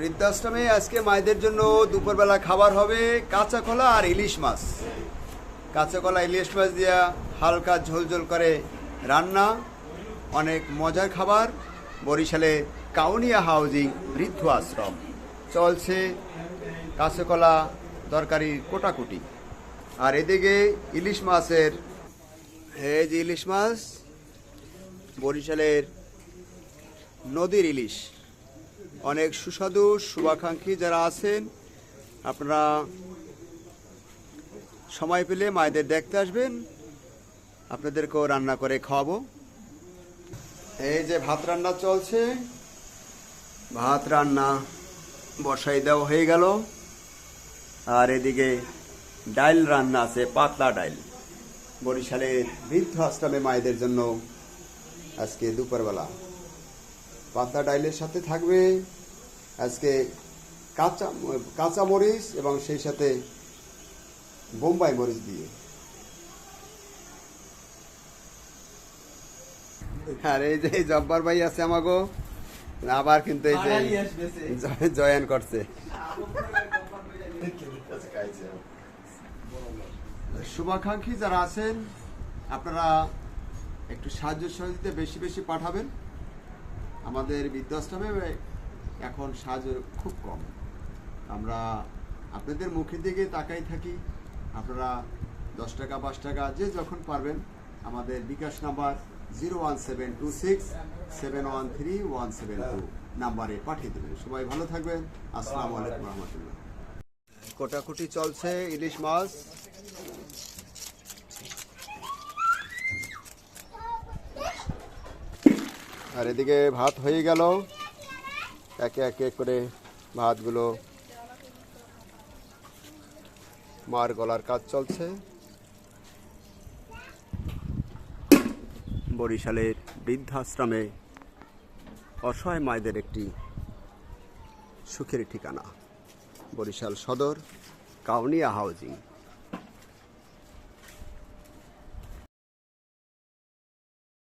বৃদ্ধাশ্রমে আজকে মায়েদের জন্য দুপুরবেলা খাবার হবে কাঁচা কলা আর ইলিশ মাছ। কাঁচা কলা ইলিশ মাছ দিয়া হালকা ঝোলঝোল করে রান্না, অনেক মজার খাবার। বরিশালে কাউনিয়া হাউজিং বৃদ্ধ আশ্রম চলছে কাঁচা কলা তরকারি কোটাকুটি। আর এদিকে ইলিশ মাছের, এই যে ইলিশ মাছ, বরিশালের নদীর ইলিশ, অনেক সুস্বাদু। শুভাকাঙ্ক্ষী যারা আছেন আপনারা সময় পেলে মায়েদের দেখতে আসবেন, আপনাদেরকেও রান্না করে খাওয়াবো। এই যে ভাত রান্না চলছে, ভাত রান্না বসাই দেওয়া হয়ে গেল। আর এদিকে ডাইল রান্না আছে, পাতলা ডাইল। বরিশালের বৃদ্ধ আশ্রমে মায়েদের জন্য আজকে দুপুরবেলা পাতলা ডাইলের সাথে থাকবে আজকে কাঁচা মরিচ এবং সেই সাথে বোম্বাই মরিচ দিয়ে। আর এই যে জব্বার ভাই আছে আমাগো, আবার কিন্তু এই যে জয়েন করছে। শুভাকাঙ্ক্ষী যারা আছেন আপনারা একটু সাহায্য সহযোগিতা বেশি বেশি পাঠাবেন। আমাদের বৃদ্ধাশ্রমে এখন সাহায্য খুব কম, আমরা আপনাদের মুখের দিকে তাকাই থাকি। আপনারা 10 টাকা 5 টাকা যে যখন পারবেন আমাদের বিকাশ নাম্বার 01726713172 নাম্বারে পাঠিয়ে দেবেন। সবাই ভালো থাকবেন। আসসালামু আলাইকুম রহমতুল্লাহ। কোটাকুটি চলছে ইলিশ মাছ। আর এদিকে ভাত হয়ে গেল, একে একে করে ভাতগুলো মার গলার কাজ চলছে। বরিশালের বৃদ্ধাশ্রমে অসহায় মায়েদের একটি সুখের ঠিকানা, বরিশাল সদর কাউনিয়া হাউজিং।